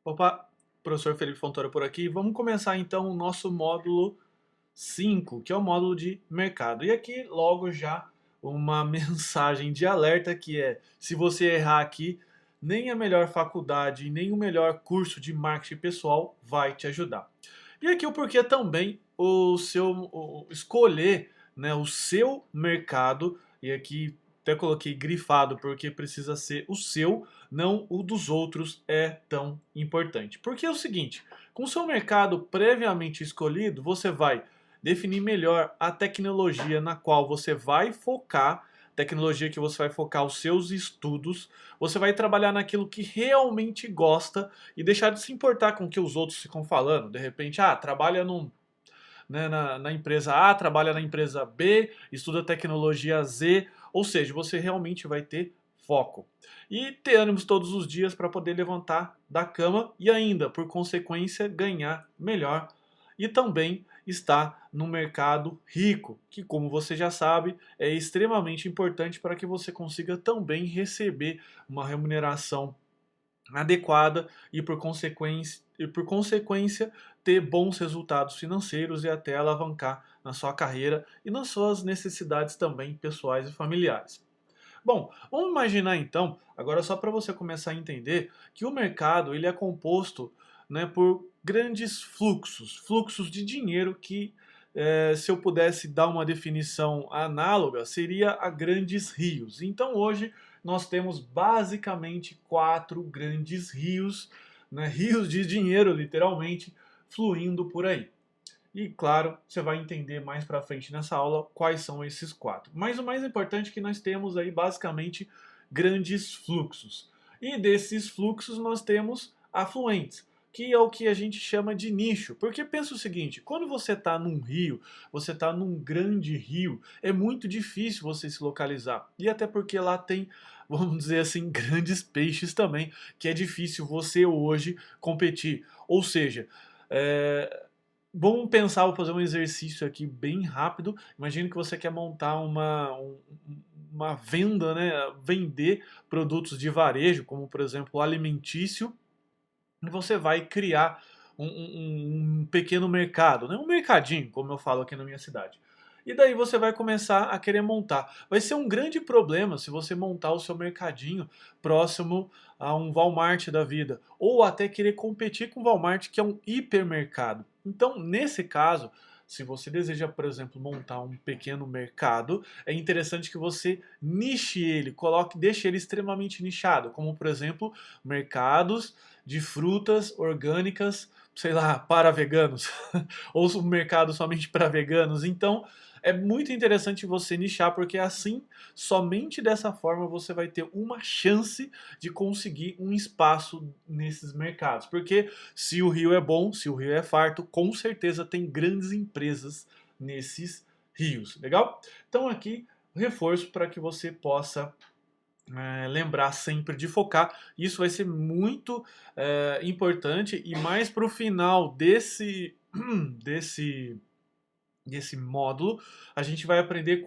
Opa, professor Felipe Fontoura por aqui. Vamos começar então o nosso módulo 5, que é o módulo de mercado. E aqui logo já uma mensagem de alerta que é: se você errar aqui, nem a melhor faculdade, nem o melhor curso de marketing pessoal vai te ajudar. E aqui o porquê também escolher, né, o seu mercado, e aqui até coloquei grifado porque precisa ser o seu, não o dos outros, é tão importante. Porque é o seguinte, com o seu mercado previamente escolhido, você vai definir melhor a tecnologia na qual você vai focar, tecnologia que você vai focar os seus estudos, você vai trabalhar naquilo que realmente gosta e deixar de se importar com o que os outros ficam falando. De repente, trabalha na empresa A, trabalha na empresa B, estuda tecnologia Z, ou seja, você realmente vai ter foco. E ter ânimos todos os dias para poder levantar da cama e ainda, por consequência, ganhar melhor. E também estar no mercado rico, que, como você já sabe, é extremamente importante para que você consiga também receber uma remuneração adequada e por consequência ter bons resultados financeiros e até alavancar na sua carreira e nas suas necessidades também pessoais e familiares. Bom, vamos imaginar então, agora só para você começar a entender, que o mercado ele é composto, né, por grandes fluxos, fluxos de dinheiro que, se eu pudesse dar uma definição análoga, seria a grandes rios. Então hoje nós temos basicamente quatro grandes rios, né, rios de dinheiro literalmente, fluindo por aí. E claro, você vai entender mais para frente nessa aula quais são esses quatro. Mas o mais importante é que nós temos aí basicamente grandes fluxos. E desses fluxos nós temos afluentes, que é o que a gente chama de nicho. Porque pensa o seguinte, quando você está num rio, você está num grande rio, é muito difícil você se localizar. E até porque lá tem, vamos dizer assim, grandes peixes também, que é difícil você hoje competir. Ou seja, é, vamos pensar, vou fazer um exercício aqui bem rápido. Imagine que você quer montar uma venda, né? Vender produtos de varejo, como por exemplo alimentício, e você vai criar um pequeno mercado, né? Um mercadinho, como eu falo aqui na minha cidade. E daí você vai começar a querer montar. Vai ser um grande problema se você montar o seu mercadinho próximo a um Walmart da vida, ou até querer competir com o Walmart, que é um hipermercado. Então, nesse caso, se você deseja, por exemplo, montar um pequeno mercado, é interessante que você niche ele, coloque, deixe ele extremamente nichado, como por exemplo, mercados de frutas orgânicas, sei lá, para veganos, ou um mercado somente para veganos. Então, é muito interessante você nichar, porque assim, somente dessa forma você vai ter uma chance de conseguir um espaço nesses mercados. Porque se o rio é bom, se o rio é farto, com certeza tem grandes empresas nesses rios. Legal? Então aqui, reforço para que você possa lembrar sempre de focar. Isso vai ser muito importante e mais para o final desse desse módulo, a gente vai aprender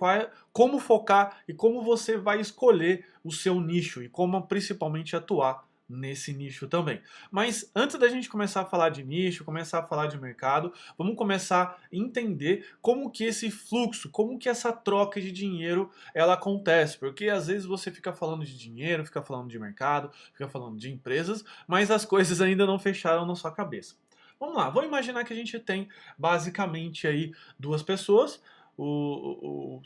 como focar e como você vai escolher o seu nicho e como principalmente atuar nesse nicho também. Mas antes da gente começar a falar de nicho, começar a falar de mercado, vamos começar a entender como que esse fluxo, como que essa troca de dinheiro ela acontece, porque às vezes você fica falando de dinheiro, fica falando de mercado, fica falando de empresas, mas as coisas ainda não fecharam na sua cabeça. Vamos lá, vamos imaginar que a gente tem basicamente aí duas pessoas,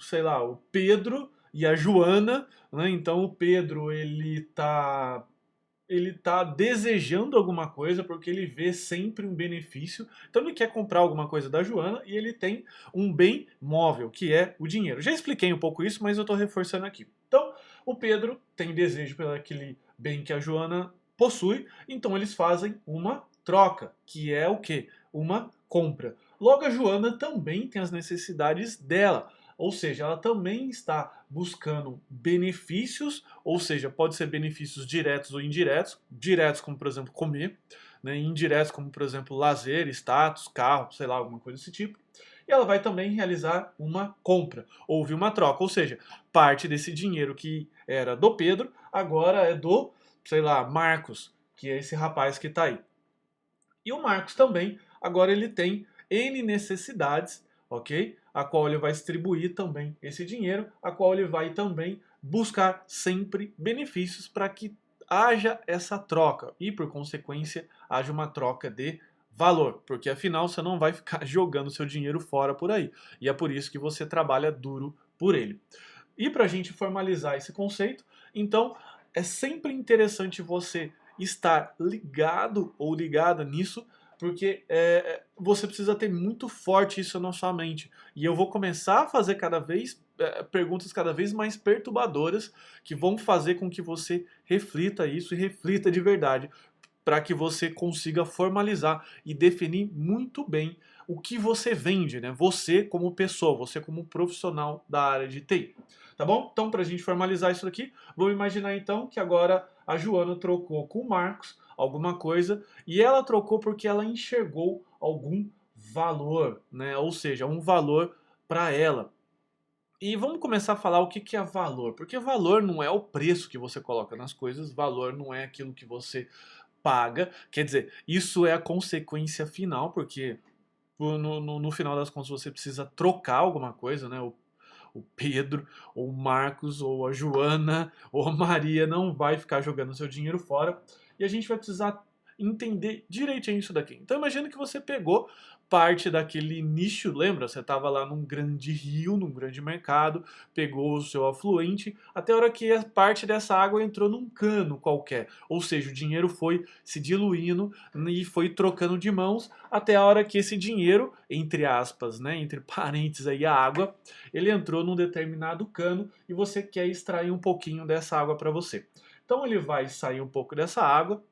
sei lá, o Pedro e a Joana, né? Então o Pedro ele tá desejando alguma coisa porque ele vê sempre um benefício. Então ele quer comprar alguma coisa da Joana e ele tem um bem móvel, que é o dinheiro. Já expliquei um pouco isso, mas eu estou reforçando aqui. Então o Pedro tem desejo pelo aquele bem que a Joana possui, então eles fazem uma troca, que é o quê? Uma compra. Logo a Joana também tem as necessidades dela. Ou seja, ela também está buscando benefícios, ou seja, pode ser benefícios diretos ou indiretos, diretos como, por exemplo, comer, né, indiretos como, por exemplo, lazer, status, carro, sei lá, alguma coisa desse tipo. E ela vai também realizar uma compra, houve uma troca, ou seja, parte desse dinheiro que era do Pedro, agora é do, sei lá, Marcos, que é esse rapaz que está aí. E o Marcos também, agora ele tem N necessidades, ok? A qual ele vai distribuir também esse dinheiro, a qual ele vai também buscar sempre benefícios para que haja essa troca e, por consequência, haja uma troca de valor, porque afinal você não vai ficar jogando seu dinheiro fora por aí. E é por isso que você trabalha duro por ele. E para a gente formalizar esse conceito, então é sempre interessante você estar ligado ou ligada nisso, porque você precisa ter muito forte isso na sua mente. E eu vou começar a fazer cada vez perguntas cada vez mais perturbadoras que vão fazer com que você reflita isso e reflita de verdade, para que você consiga formalizar e definir muito bem o que você vende, né? Você como pessoa, você como profissional da área de TI. Tá bom? Então, para a gente formalizar isso aqui, vamos imaginar então que agora a Joana trocou com o Marcos alguma coisa e ela trocou porque ela enxergou algum valor, né? Ou seja, um valor para ela. E vamos começar a falar o que que é valor, porque valor não é o preço que você coloca nas coisas, valor não é aquilo que você paga, quer dizer, isso é a consequência final, porque no final das contas você precisa trocar alguma coisa, né? O Pedro, ou o Marcos, ou a Joana, ou a Maria não vai ficar jogando seu dinheiro fora. E a gente vai precisar entender direitinho isso daqui. Então imagina que você pegou parte daquele nicho, lembra? Você estava lá num grande rio, num grande mercado, pegou o seu afluente, até a hora que a parte dessa água entrou num cano qualquer. Ou seja, o dinheiro foi se diluindo e foi trocando de mãos até a hora que esse dinheiro, entre aspas, né, entre parênteses aí, a água, ele entrou num determinado cano e você quer extrair um pouquinho dessa água para você. Então ele vai sair um pouco dessa água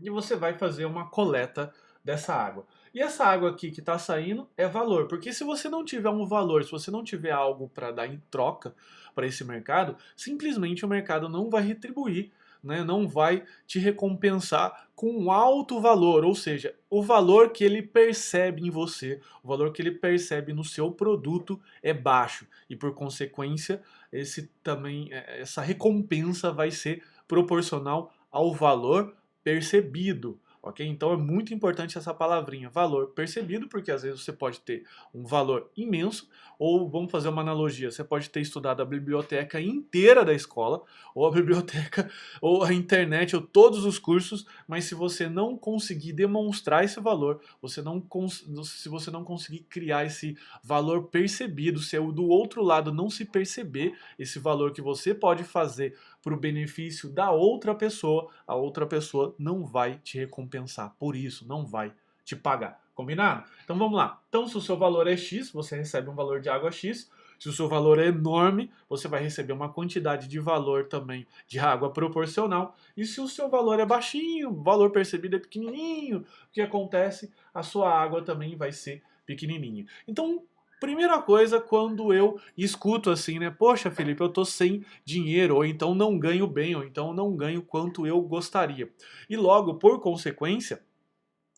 e você vai fazer uma coleta dessa água. E essa água aqui que está saindo é valor, porque se você não tiver um valor, se você não tiver algo para dar em troca para esse mercado, simplesmente o mercado não vai retribuir, né, não vai te recompensar com um alto valor, ou seja, o valor que ele percebe em você, o valor que ele percebe no seu produto é baixo e por consequência essa recompensa vai ser proporcional ao valor percebido, ok? Então é muito importante essa palavrinha, valor percebido, porque às vezes você pode ter um valor imenso, ou vamos fazer uma analogia, você pode ter estudado a biblioteca inteira da escola, ou a biblioteca, ou a internet, ou todos os cursos, mas se você não conseguir demonstrar esse valor, se você não conseguir criar esse valor percebido, se do outro lado não se perceber esse valor que você pode fazer para o benefício da outra pessoa, a outra pessoa não vai te recompensar por isso, não vai te pagar. Combinado? Então vamos lá. Então, se o seu valor é X, você recebe um valor de água X. Se o seu valor é enorme, você vai receber uma quantidade de valor também de água proporcional. E se o seu valor é baixinho, o valor percebido é pequenininho, o que acontece? A sua água também vai ser pequenininha. Então, primeira coisa, quando eu escuto assim, né? Poxa, Felipe, eu tô sem dinheiro, ou então não ganho bem, ou então não ganho quanto eu gostaria. E logo, por consequência,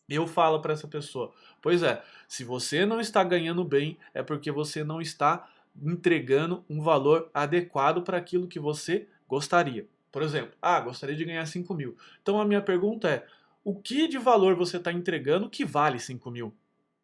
eu falo para essa pessoa: pois é, se você não está ganhando bem, é porque você não está entregando um valor adequado para aquilo que você gostaria. Por exemplo, gostaria de ganhar 5 mil. Então a minha pergunta é: o que de valor você está entregando que vale 5 mil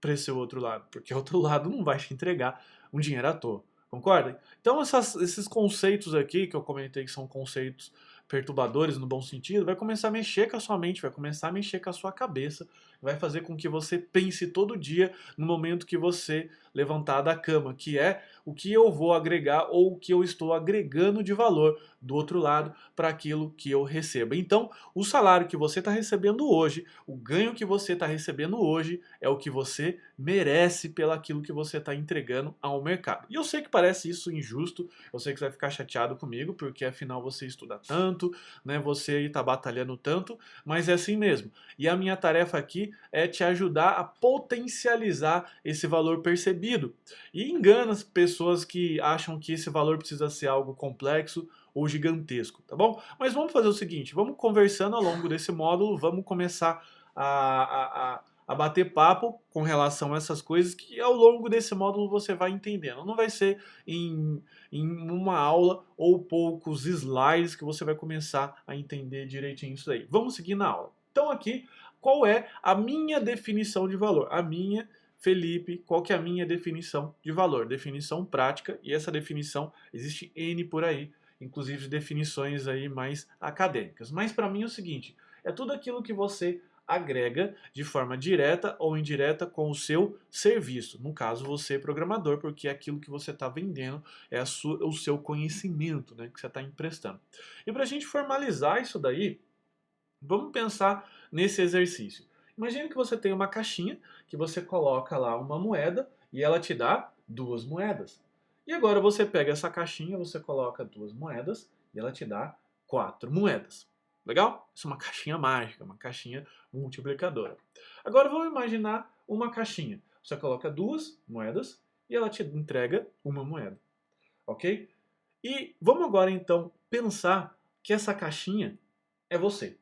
para esse outro lado? Porque o outro lado não vai te entregar um dinheiro à toa. Concorda? Então esses conceitos aqui que eu comentei que são conceitos perturbadores no bom sentido, vai começar a mexer com a sua mente, vai começar a mexer com a sua cabeça, vai fazer com que você pense todo dia no momento que você levantar da cama, que é o que eu vou agregar ou o que eu estou agregando de valor do outro lado para aquilo que eu recebo. Então, o salário que você está recebendo hoje, o ganho que você está recebendo hoje, é o que você merece pelo aquilo que você está entregando ao mercado. E eu sei que parece isso injusto, eu sei que você vai ficar chateado comigo, porque afinal você estuda tanto, né? Você está batalhando tanto, mas é assim mesmo. E a minha tarefa aqui é te ajudar a potencializar esse valor percebido. E engana as pessoas que acham que esse valor precisa ser algo complexo ou gigantesco, tá bom? Mas vamos fazer o seguinte, vamos conversando ao longo desse módulo, vamos começar a bater papo com relação a essas coisas que ao longo desse módulo você vai entendendo. Não vai ser em uma aula ou poucos slides que você vai começar a entender direitinho isso aí. Vamos seguir na aula. Então aqui, qual é a minha definição de valor. A minha, Felipe, qual que é a minha definição de valor? Definição prática, e essa definição existe N por aí, inclusive definições aí mais acadêmicas. Mas para mim é o seguinte, é tudo aquilo que você agrega de forma direta ou indireta com o seu serviço. No caso, você é programador, porque aquilo que você está vendendo é o seu conhecimento, né, que você está emprestando. E para a gente formalizar isso daí, vamos pensar nesse exercício. Imagine que você tem uma caixinha que você coloca lá uma moeda e ela te dá 2 moedas. E agora você pega essa caixinha, você coloca 2 moedas e ela te dá 4 moedas. Legal? Isso é uma caixinha mágica, uma caixinha multiplicadora. Agora vamos imaginar uma caixinha. Você coloca 2 moedas e ela te entrega 1 moeda. Ok? E vamos agora então pensar que essa caixinha é você.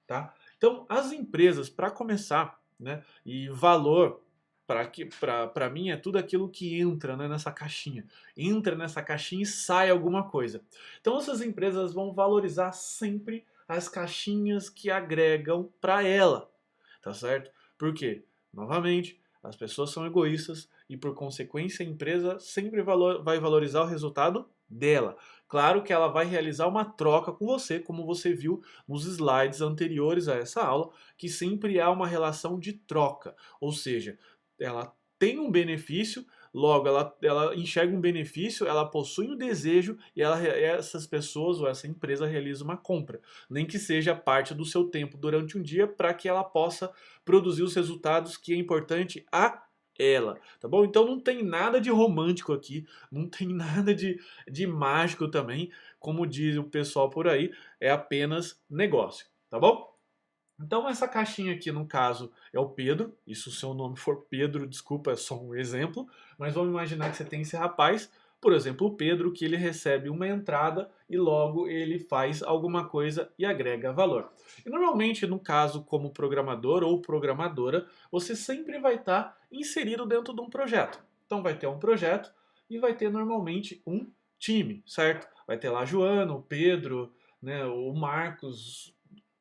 Tá? Então, as empresas, para começar, né, e valor, para mim, é tudo aquilo que entra, né, nessa caixinha. Entra nessa caixinha e sai alguma coisa. Então, essas empresas vão valorizar sempre as caixinhas que agregam para ela. Tá certo? Por quê? Novamente, as pessoas são egoístas e, por consequência, a empresa sempre vai valorizar o resultado dela. Claro que ela vai realizar uma troca com você, como você viu nos slides anteriores a essa aula, que sempre há uma relação de troca. Ou seja, ela tem um benefício, logo ela enxerga um benefício, ela possui um desejo e essas pessoas ou essa empresa realiza uma compra. Nem que seja parte do seu tempo durante um dia para que ela possa produzir os resultados que é importante a ela, tá bom? Então não tem nada de romântico aqui, não tem nada de mágico também, como diz o pessoal por aí, é apenas negócio, tá bom? Então essa caixinha aqui, no caso, é o Pedro. E se o seu nome for Pedro, desculpa, é só um exemplo. Mas vamos imaginar que você tem esse rapaz, por exemplo, o Pedro, que ele recebe uma entrada e logo ele faz alguma coisa e agrega valor. E normalmente, no caso, como programador ou programadora, você sempre vai estar inserido dentro de um projeto. Então vai ter um projeto e vai ter normalmente um time, certo? Vai ter lá a Joana, o Pedro, né, o Marcos,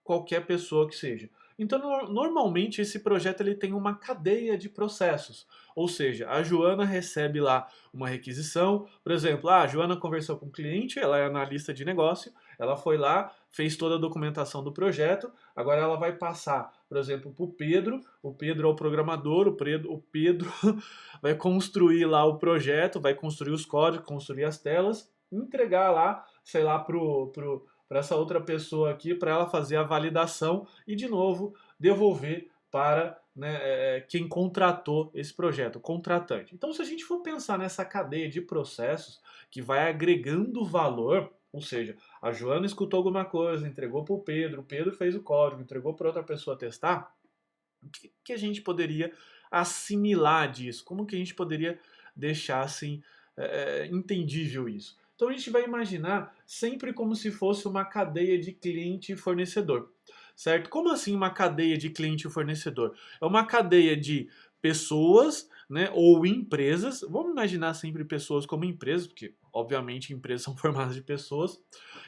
qualquer pessoa que seja. Então, normalmente esse projeto ele tem uma cadeia de processos. Ou seja, a Joana recebe lá uma requisição, por exemplo, a Joana conversou com o cliente, ela é analista de negócio, ela foi lá, fez toda a documentação do projeto, agora ela vai passar, por exemplo, para o Pedro é o programador, o Pedro vai construir lá o projeto, vai construir os códigos, construir as telas, entregar lá, sei lá, para essa outra pessoa aqui, para ela fazer a validação e, de novo, devolver para, né, quem contratou esse projeto, o contratante. Então, se a gente for pensar nessa cadeia de processos que vai agregando valor, ou seja, a Joana escutou alguma coisa, entregou para o Pedro fez o código, entregou para outra pessoa testar, o que a gente poderia assimilar disso? Como que a gente poderia deixar assim entendível isso? Então a gente vai imaginar sempre como se fosse uma cadeia de cliente e fornecedor, certo? Como assim uma cadeia de cliente e fornecedor? É uma cadeia de pessoas, né, ou empresas. Vamos imaginar sempre pessoas como empresas, porque obviamente empresas são formadas de pessoas,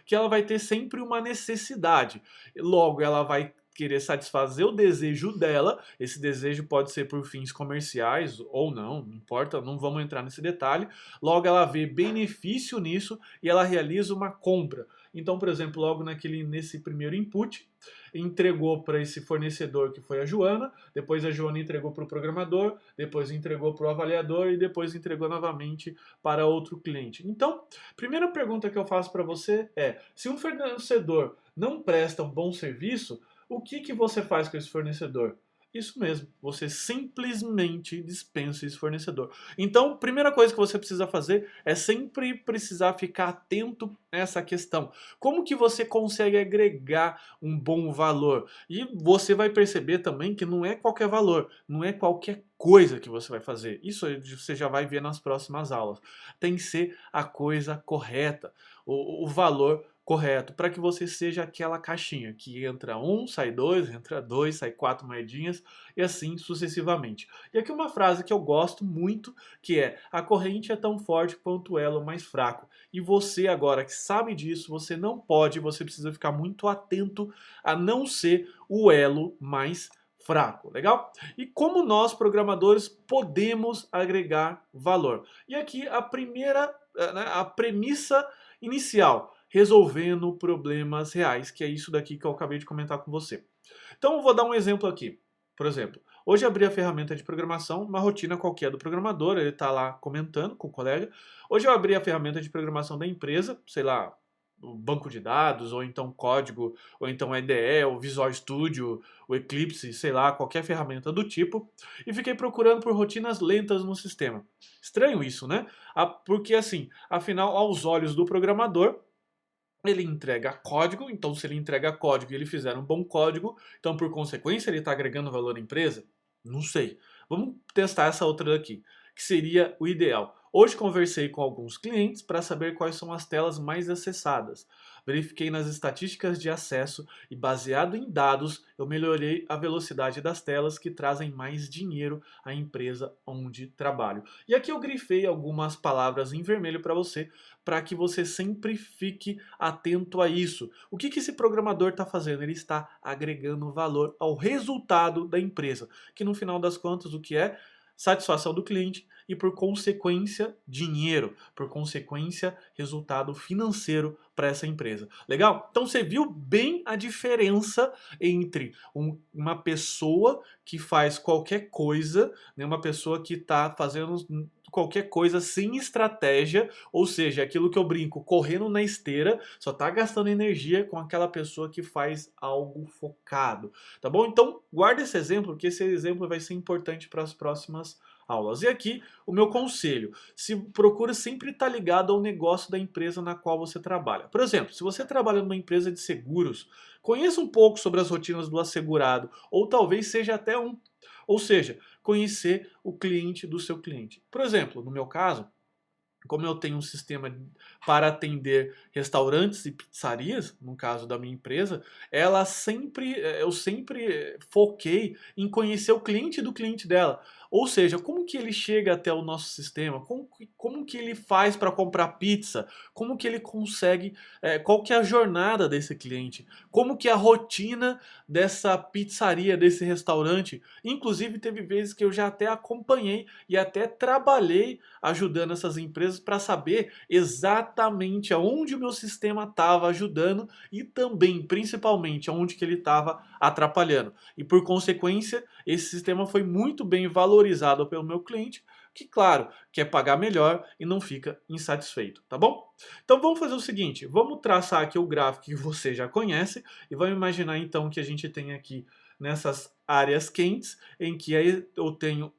que ela vai ter sempre uma necessidade. Logo, ela vai querer satisfazer o desejo dela. Esse desejo pode ser por fins comerciais ou não importa, não vamos entrar nesse detalhe. Logo, ela vê benefício nisso e ela realiza uma compra. Então, por exemplo, logo nesse primeiro input, entregou para esse fornecedor que foi a Joana, depois a Joana entregou para o programador, depois entregou para o avaliador e depois entregou novamente para outro cliente. Então, primeira pergunta que eu faço para você é: se um fornecedor não presta um bom serviço, o que você faz com esse fornecedor? Isso mesmo, você simplesmente dispensa esse fornecedor. Então, primeira coisa que você precisa fazer é sempre precisar ficar atento nessa questão. Como que você consegue agregar um bom valor? E você vai perceber também que não é qualquer valor, não é qualquer coisa que você vai fazer. Isso você já vai ver nas próximas aulas. Tem que ser a coisa correta, o valor correto, para que você seja aquela caixinha que entra um, sai dois, entra dois, sai 4 moedinhas e assim sucessivamente. E aqui uma frase que eu gosto muito, que é: a corrente é tão forte quanto o elo mais fraco. E você agora que sabe disso, você não pode, você precisa ficar muito atento a não ser o elo mais fraco, legal? E como nós, programadores, podemos agregar valor? E aqui a primeira, né, a premissa inicial, resolvendo problemas reais, que é isso daqui que eu acabei de comentar com você. Então eu vou dar um exemplo aqui. Por exemplo, hoje abri a ferramenta de programação, uma rotina qualquer do programador, ele está lá comentando com o colega. Hoje eu abri a ferramenta de programação da empresa, sei lá, o banco de dados, ou então código, ou então IDE, o Visual Studio, o Eclipse, sei lá, qualquer ferramenta do tipo, e fiquei procurando por rotinas lentas no sistema. Estranho isso, né? Porque assim, afinal, aos olhos do programador, ele entrega código, então se ele entrega código e ele fizer um bom código, então por consequência ele está agregando valor à empresa? Não sei. Vamos testar essa outra daqui, que seria o ideal. Hoje conversei com alguns clientes para saber quais são as telas mais acessadas. Verifiquei nas estatísticas de acesso e, baseado em dados, eu melhorei a velocidade das telas que trazem mais dinheiro à empresa onde trabalho. E aqui eu grifei algumas palavras em vermelho para que você sempre fique atento a isso. O que esse programador está fazendo? Ele está agregando valor ao resultado da empresa, que no final das contas o que é? Satisfação do cliente e, por consequência, dinheiro, por consequência, resultado financeiro para essa empresa. Legal? Então você viu bem a diferença entre uma pessoa que faz qualquer coisa, né, uma pessoa que está fazendo qualquer coisa sem estratégia, ou seja, aquilo que eu brinco, correndo na esteira, só está gastando energia com aquela pessoa que faz algo focado, tá bom? Então, guarda esse exemplo, que esse exemplo vai ser importante para as próximas aulas. E aqui, o meu conselho, se procura sempre estar ligado ao negócio da empresa na qual você trabalha. Por exemplo, se você trabalha numa empresa de seguros, conheça um pouco sobre as rotinas do assegurado, ou talvez seja até ou seja, conhecer o cliente do seu cliente. Por exemplo, no meu caso, como eu tenho um sistema para atender restaurantes e pizzarias, no caso da minha empresa, eu sempre foquei em conhecer o cliente do cliente dela. Ou seja, como que ele chega até o nosso sistema? Como que ele faz para comprar pizza? Como que ele consegue? Qual que é a jornada desse cliente? Como que é a rotina dessa pizzaria, desse restaurante? Inclusive, teve vezes que eu já até acompanhei e até trabalhei ajudando essas empresas para saber exatamente aonde o meu sistema estava ajudando e também, principalmente, aonde que ele estava atrapalhando. E por consequência, esse sistema foi muito bem valorizado pelo meu cliente, que claro, quer pagar melhor e não fica insatisfeito, tá bom? Então vamos fazer o seguinte, vamos traçar aqui o gráfico que você já conhece e vamos imaginar então que a gente tem aqui nessas áreas quentes, em que eu tenho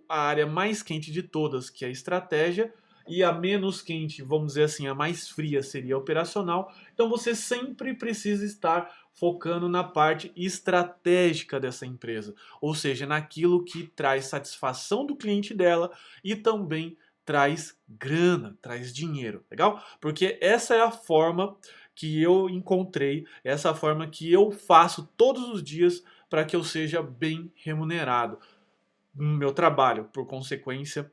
a área mais quente de todas, que é a estratégia, e a menos quente, vamos dizer assim, a mais fria seria a operacional. Então você sempre precisa estar focando na parte estratégica dessa empresa, ou seja, naquilo que traz satisfação do cliente dela e também traz grana, traz dinheiro, legal? Porque essa é a forma que eu encontrei, essa forma que eu faço todos os dias para que eu seja bem remunerado no meu trabalho, por consequência,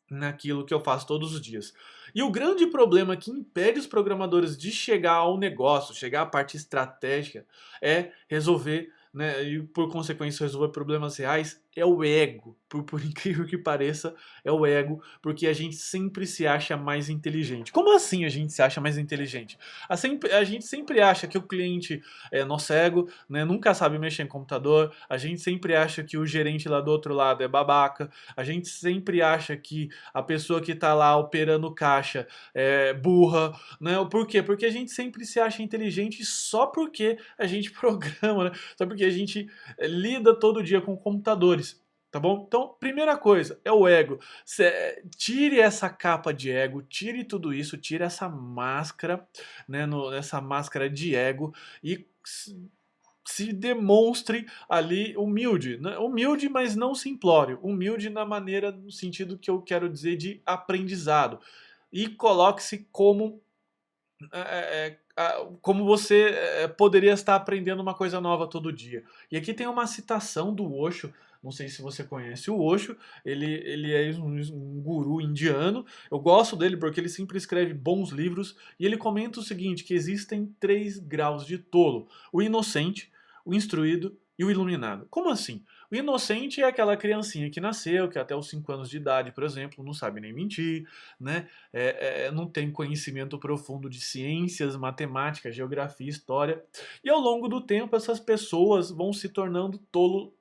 naquilo que eu faço todos os dias. E o grande problema que impede os programadores de chegar ao negócio, chegar à parte estratégica, é resolver, né, e por consequência resolver problemas reais, é o ego. Por incrível que pareça, é o ego, porque a gente sempre se acha mais inteligente. Como assim a gente se acha mais inteligente? A gente sempre acha que o cliente é nosso ego, né, nunca sabe mexer em computador, a gente sempre acha que o gerente lá do outro lado é babaca, a gente sempre acha que a pessoa que está lá operando caixa é burra, né? Por quê? Porque a gente sempre se acha inteligente só porque a gente programa, né? Só porque a gente lida todo dia com computadores. Tá bom? Então, primeira coisa, é o ego. Tire essa capa de ego, tire tudo isso, tire essa máscara, né, essa máscara de ego e se demonstre ali humilde, né? Humilde, mas não simplório. Humilde na maneira, no sentido que eu quero dizer de aprendizado. E coloque-se como você poderia estar aprendendo uma coisa nova todo dia. E aqui tem uma citação do Osho, não sei se você conhece o Osho, ele é um guru indiano, eu gosto dele porque ele sempre escreve bons livros, e ele comenta o seguinte, que existem 3 graus de tolo, o inocente, o instruído e o iluminado. Como assim? O inocente é aquela criancinha que nasceu, que até os 5 anos de idade, por exemplo, não sabe nem mentir, né? Não tem conhecimento profundo de ciências, matemática, geografia, história. E ao longo do tempo, essas pessoas vão se tornando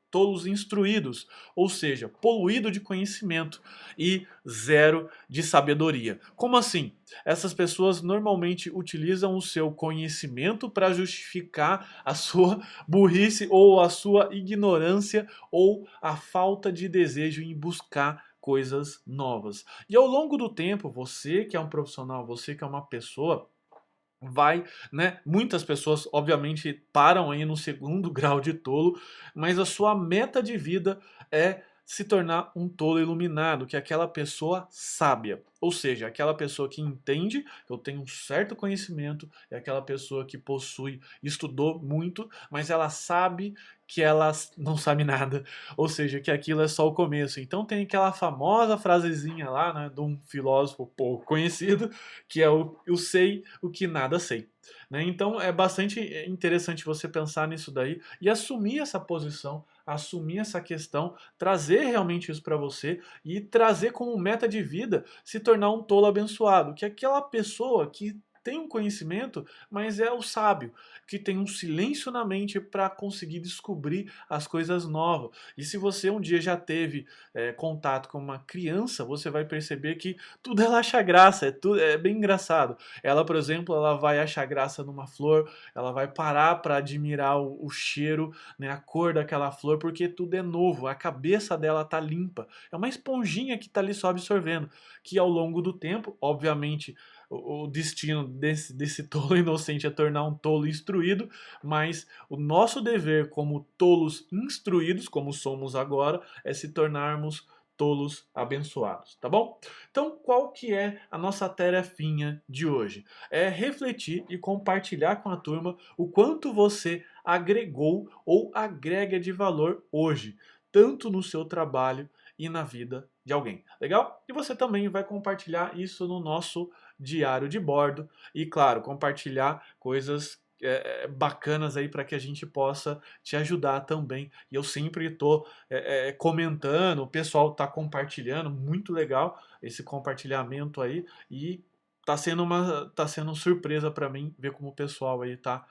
tolos instruídos, ou seja, poluído de conhecimento e zero de sabedoria. Como assim? Essas pessoas normalmente utilizam o seu conhecimento para justificar a sua burrice ou a sua ignorância ou a falta de desejo em buscar coisas novas. E ao longo do tempo, você que é um profissional, você que é uma pessoa, vai, né? Muitas pessoas, obviamente, param aí no segundo grau de tolo, mas a sua meta de vida é se tornar um tolo iluminado, que é aquela pessoa sábia. Ou seja, aquela pessoa que entende que eu tenho um certo conhecimento, é aquela pessoa que possui, estudou muito, mas ela sabe que ela não sabe nada, ou seja, que aquilo é só o começo. Então tem aquela famosa frasezinha lá, né, de um filósofo pouco conhecido, que é o eu sei o que nada sei. Né? Então é bastante interessante você pensar nisso daí e assumir essa posição, assumir essa questão, trazer realmente isso para você e trazer como meta de vida se tornar um tolo abençoado, que é aquela pessoa que tem um conhecimento, mas é o sábio, que tem um silêncio na mente para conseguir descobrir as coisas novas. E se você um dia já teve contato com uma criança, você vai perceber que tudo ela acha graça, é bem engraçado. Ela, por exemplo, ela vai achar graça numa flor, ela vai parar para admirar o cheiro, né, a cor daquela flor, porque tudo é novo, a cabeça dela tá limpa. É uma esponjinha que tá ali só absorvendo, que ao longo do tempo, obviamente, o destino desse tolo inocente é tornar um tolo instruído, mas o nosso dever como tolos instruídos, como somos agora, é se tornarmos tolos abençoados, tá bom? Então, qual que é a nossa tarefinha de hoje? É refletir e compartilhar com a turma o quanto você agregou ou agrega de valor hoje, tanto no seu trabalho e na vida de alguém. Legal? E você também vai compartilhar isso no nosso diário de bordo e, claro, compartilhar coisas bacanas aí para que a gente possa te ajudar também. E eu sempre estou comentando, o pessoal está compartilhando, muito legal esse compartilhamento aí e tá sendo surpresa para mim ver como o pessoal aí tá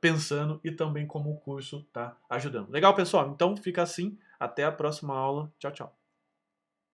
pensando e também como o curso tá ajudando. Legal, pessoal? Então fica assim, até a próxima aula. Tchau, tchau.